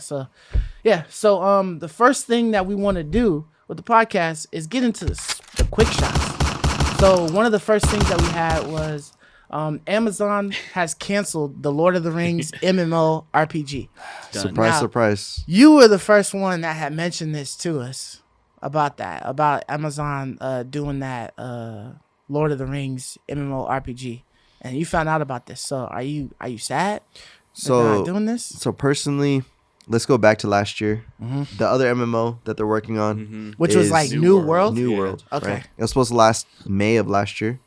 So the first thing that we want to do with the podcast is get into the quick shots. So one of the first things that we had was Amazon has canceled the Lord of the Rings MMO RPG. Surprise, surprise. You were the first one that had mentioned this to us about Amazon doing that Lord of the Rings MMO RPG. And you found out about this. So are you sad that they're not doing this? So personally, let's go back to last year. The other MMO that they're working on, which was like New World. New World. Okay. Right? It was supposed to last May of last year.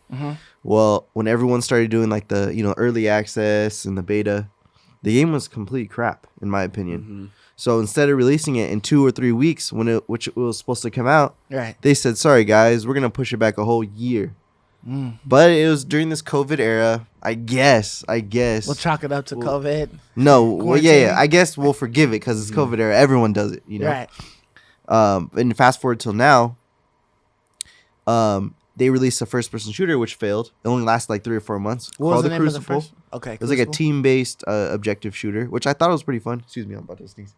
Well, when everyone started doing like the early access and the beta, the game was complete crap in my opinion. So instead of releasing it in 2 or 3 weeks which it was supposed to come out, they said, "Sorry guys, we're gonna push it back a whole year." But it was during this COVID era. I guess. We'll chalk it up to COVID. No, well, yeah. I guess we'll forgive it because it's COVID era. Everyone does it, Right. And fast forward till now, they released a first-person shooter which failed. It only lasted like 3 or 4 months. What was the name Crucible. of the first? Okay. It was like a team-based objective shooter, which I thought was pretty fun. Excuse me, I'm about to sneeze.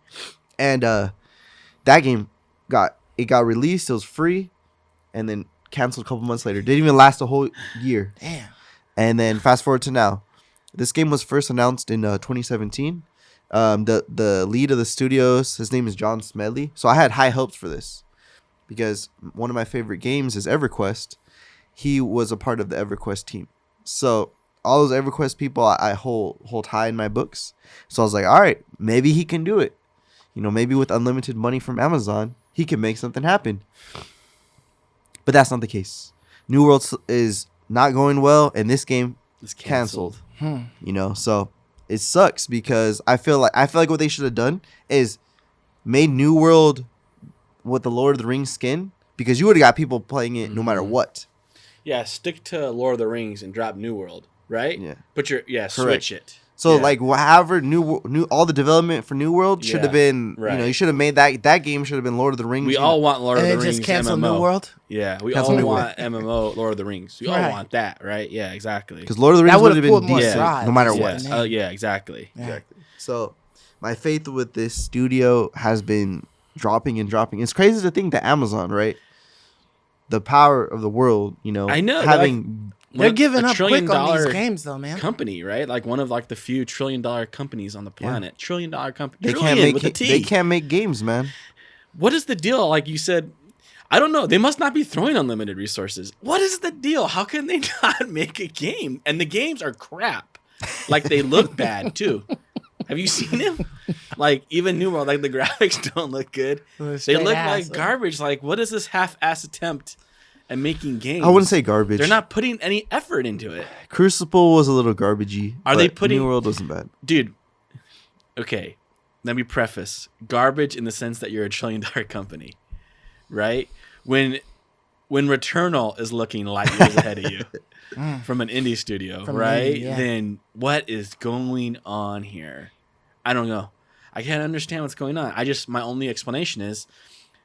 And that game got released. It was free, and then canceled a couple months later. Didn't even last a whole year. Damn. And then fast forward to now. This game was first announced in 2017. The lead of the studios, his name is John Smedley. So I had high hopes for this because one of my favorite games is EverQuest. He was a part of the EverQuest team. So all those EverQuest people I hold high in my books. So I was like, all right, maybe he can do it. Maybe with unlimited money from Amazon, he can make something happen. But that's not the case. New World is not going well, and this game is canceled. So it sucks because I feel like what they should have done is made New World with the Lord of the Rings skin, because you would have got people playing it no matter what. Yeah, stick to Lord of the Rings and drop New World, right? Yeah. Switch it. So like however new all the development for New World should have been, you should have made that game should have been Lord of the Rings. We all want Lord of the Rings just cancel MMO. New World? Yeah, we all want MMO Lord of the Rings. We all want that, right? Yeah, exactly. Because Lord of the Rings would have been decent no matter what. Yeah, exactly. So my faith with this studio has been dropping and dropping. It's crazy to think that Amazon, right? The power of the world, I know having they're giving up quick on these games, though, man. Company, right? Like one of like the few $1 trillion companies on the planet. $1 trillion company. They can't make games, man. What is the deal? Like you said, I don't know. They must not be throwing unlimited resources. What is the deal? How can they not make a game? And the games are crap. Like they look bad too. Have you seen them? Like even New World, like the graphics don't look good. They look like garbage. Like what is this half-ass attempt at making games? I wouldn't say garbage. They're not putting any effort into it. Crucible was a little garbagey. Are they putting New World wasn't bad, dude? Okay, let me preface garbage in the sense that you're $1 trillion company, right? When Returnal is looking light years ahead of you from an indie studio, right? Then what is going on here? I don't know. I can't understand what's going on. My only explanation is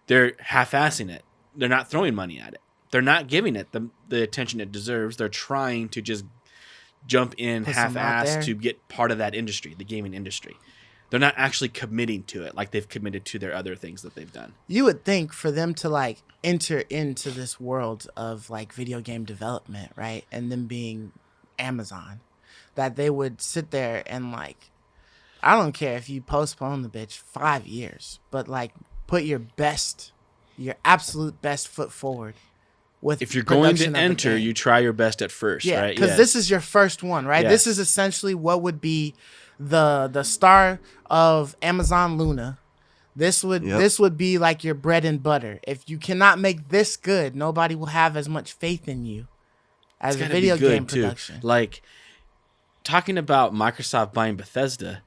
they're half-assing it. They're not throwing money at it. They're not giving it the attention it deserves. They're trying to just jump in half-assed to get part of that industry, the gaming industry. They're not actually committing to it like they've committed to their other things that they've done. You would think for them to like enter into this world of like video game development, right? And them being Amazon, that they would sit there and like, I don't care if you postpone the bitch 5 years, but like put your absolute best foot forward. If you're going to enter, you try your best at first, right? Because this is your first one, right? Yes. This is essentially what would be the star of Amazon Luna. This would be like your bread and butter. If you cannot make this good, nobody will have as much faith in you as a video game production. Like talking about Microsoft buying Bethesda,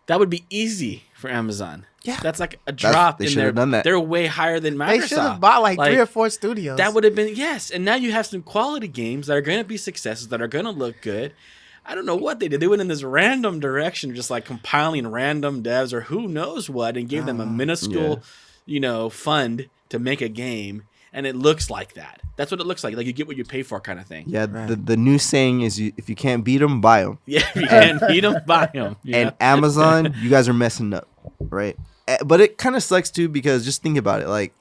that would be easy for Amazon. Yeah, that's like a drop in their. Done that. They're way higher than Microsoft. They should have bought like 3 or 4 studios. That would have been and now you have some quality games that are going to be successes that are going to look good. I don't know what they did. They went in this random direction, just like compiling random devs or who knows what, and gave them a minuscule, fund to make a game. and it looks like that. That's what it looks like. Like you get what you pay for, kind of thing. Yeah, Right. the new saying is, if you can't beat them, buy them. Yeah, you can't beat them, buy them. And Amazon, you guys are messing up, right? But it kind of sucks too, because just think about it. Like,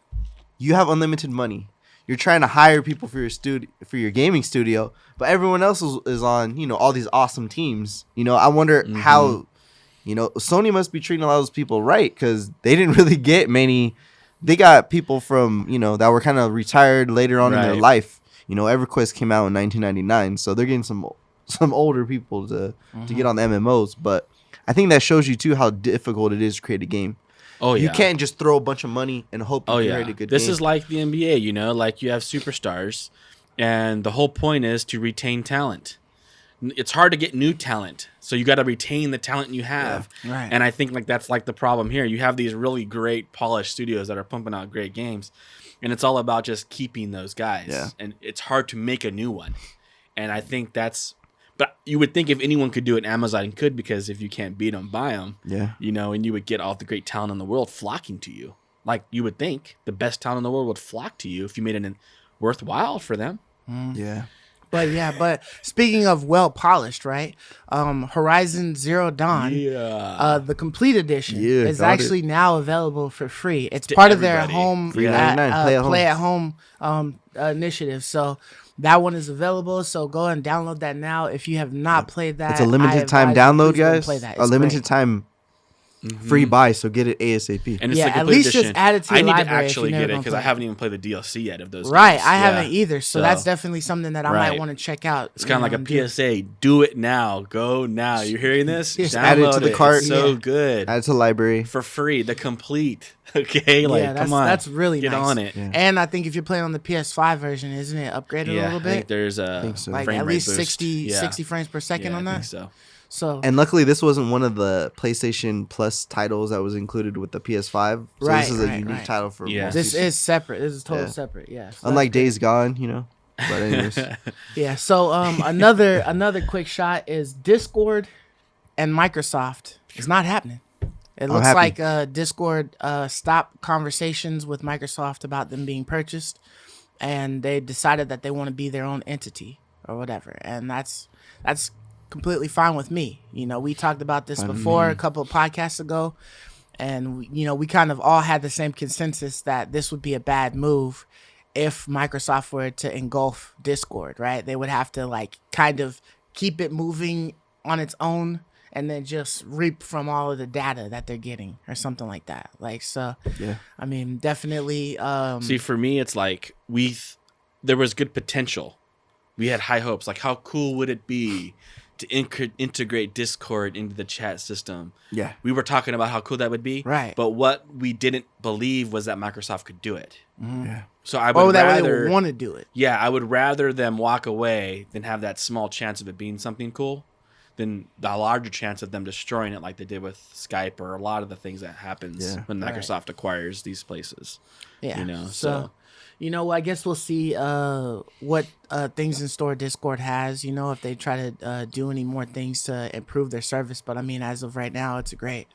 you have unlimited money. You're trying to hire people for your gaming studio, but everyone else is on, all these awesome teams. I wonder how, Sony must be treating a lot of those people right, because they didn't really get many. They got people from, that were kind of retired later on in their life. EverQuest came out in 1999, so they're getting some older people to get on the MMOs. But I think that shows you too how difficult it is to create a game. Oh yeah, you can't just throw a bunch of money and hope you create a good game. This is like the NBA, like you have superstars, and the whole point is to retain talent. It's hard to get new talent, so you got to retain the talent you have. Yeah, right. And I think that's like the problem here. You have these really great polished studios that are pumping out great games, and it's all about just keeping those guys. Yeah. And it's hard to make a new one. And I think but you would think if anyone could do it, Amazon could, because if you can't beat them, buy them. Yeah. And you would get all the great talent in the world flocking to you. Like you would think the best talent in the world would flock to you if you made it worthwhile for them. Yeah. But speaking of well polished, right? Horizon Zero Dawn, the complete edition is actually now available for free. It's part of their home Free play at home initiative. So that one is available. So go and download that now. If you have not played that, It's a limited time download, guys. A limited time free buy, so get it ASAP. And it's Yeah, the at complete least edition. just add it to I your need to library if actually you're never get it gonna because play I it. haven't even played the DLC yet of those Right, games. I haven't either. So that's So, definitely something that I might want to check out. It's kind of like a PSA. Do it now. Go now. You're hearing this? Just add it to Download the cart. It's so Yeah. good. Add it to the library. For free. The complete. Okay? Like, Yeah, come on. that's really Get nice. on it. Yeah. And I think if you're playing on the PS5 version, isn't it upgraded a little I think bit? there's a think so. Like frame at rate least boost. 60 frames per second Yeah, on I that. think so. So And luckily, this wasn't one of the PlayStation Plus titles that was included with the PS5. So Right, this is a right, unique right. title for Yeah. most this people. is separate. This is total Yeah. separate. Yeah. So Unlike that's Days Gone, But anyways, good. Yeah. So another quick shot is Discord and Microsoft. It's not happening. It looks happy. like Discord stopped conversations with Microsoft about them being purchased, and they decided that they want to be their own entity or whatever, and that's completely fine with me. We talked about this before a couple of podcasts ago, and we kind of all had the same consensus that this would be a bad move if Microsoft were to engulf Discord, right? They would have to kind of keep it moving on its own and then just reap from all of the data that they're getting or something like that. yeah. I mean, definitely. See, for me, it's like there was good potential. We had high hopes. Like, how cool would it be to integrate Discord into the chat system? Yeah. We were talking about how cool that would be. Right. But what we didn't believe was that Microsoft could do it. Yeah. So I would Or that way they rather would want to do it. Yeah, I would rather them walk away than have that small chance of it being something cool than the larger chance of them destroying it like they did with Skype or a lot of the things that happens Yeah. when Microsoft acquires these places. Yeah. So I guess we'll see what things in store Discord has, if they try to do any more things to improve their service. But I mean, as of right now, it's a great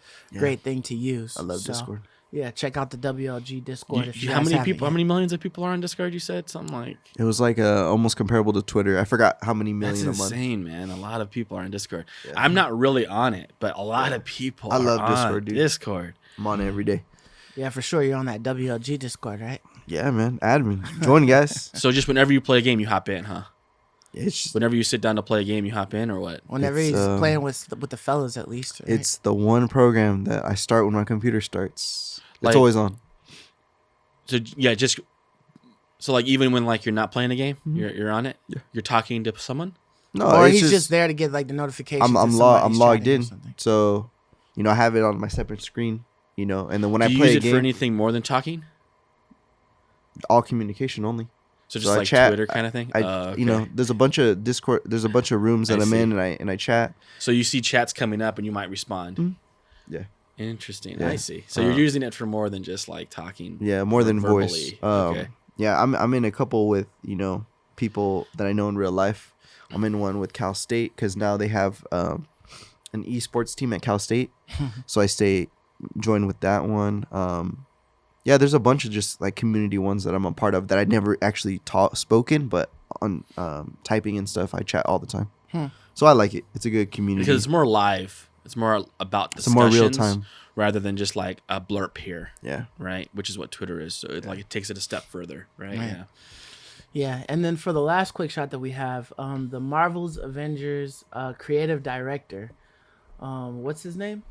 thing to use. I love So, Discord. Yeah, check out the WLG Discord if you how guys many haven't people? yet. How many millions of people are on Discord? You said something like It was like almost comparable to Twitter. I forgot how many that's million a month. insane, man. A lot of people are on Discord. I'm not really on it, but a lot of people. I love are Discord, on dude. Discord. I'm on it every day. Yeah, for sure. You're on that WLG Discord, right? Yeah, man. Admin. Join, guys. So just whenever you play a game, you hop in, huh? It's just, Whenever you sit down to play a game, you hop in, or what? Whenever It's, he's playing with the fellas, at least. Right? it's the one program that I start when my computer starts. It's Like- always on. So yeah, even when you're not playing a game, you're on it. Yeah. You're talking to someone. No, or it's he's just there to get the notifications. I'm that logged somebody's in, chatting or something. so I have it on my separate screen. And then when Do I you play use a it for game, anything more than talking? all communication only. So just So I like chat. Twitter kind of thing. I Okay. there's a bunch of Discord. There's a bunch of rooms that I I'm see. in, and I chat. So you see chats coming up, and you might respond. Mhm. Yeah. Interesting. Yeah. I see. So you're using it for more than just talking. Yeah, more than voice. verbally. Okay. Yeah, I'm in a couple with people that I know in real life. I'm in one with Cal State because now they have an esports team at Cal State, so I stay joined with that one. Yeah, there's a bunch of just like community ones that I'm a part of that I never actually spoken, but on typing and stuff, I chat all the time. So I like it. It's a good community. Because it's more live. It's more about It's more discussions real time. rather than just like a blurb here. Yeah. Right. Which is what Twitter is. So it takes it a step further. Right. Right. Yeah. Yeah, and then for the last quick shot that we have, the Marvel's Avengers creative director, what's his name?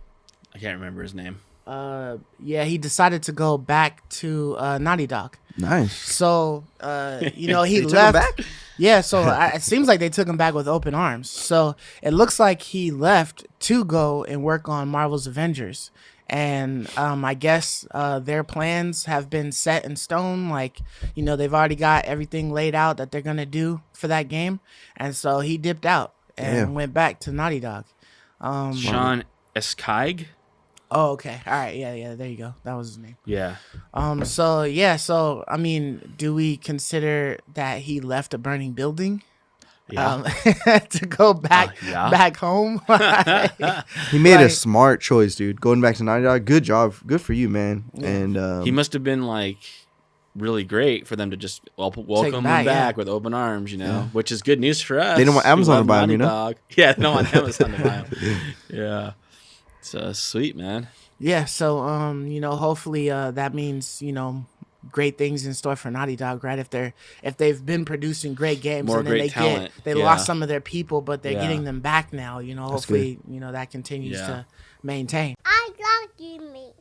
I can't remember his name. Yeah, he decided to go back to Naughty Dog. Nice. So, you know, he They took left. him back? Yeah, so it seems like they took him back with open arms. So it looks like he left to go and work on Marvel's Avengers. And I guess their plans have been set in stone. Like, you know, they've already got everything laid out that they're going to do for that game. And so he dipped out and went back to Naughty Dog. Shaun Escayg. Oh, okay. All right. Yeah. There you go. That was his name. Yeah. So I mean, do we consider that he left a burning building? Yeah. To go back Yeah. back home? He made a Like- smart choice, dude. Going back to Naughty Dog. Good job. Good for you, man. Yeah. And He must have been like really great for them to just welcome him back, back yeah. with open arms, you know, which is good news for us. They don't want who Amazon love to buy 'em, Naughty you know? Dog. Yeah, they don't want Amazon to buy him. Yeah. So sweet, man. Yeah, so you know, hopefully that means, you know, great things in store for Naughty Dog, right? If they've been producing great games More and then great talent. they Yeah. lost some of their people, but they're Yeah. getting them back now, you know, That's hopefully, you know, that continues Yeah. to maintain. I love you, me.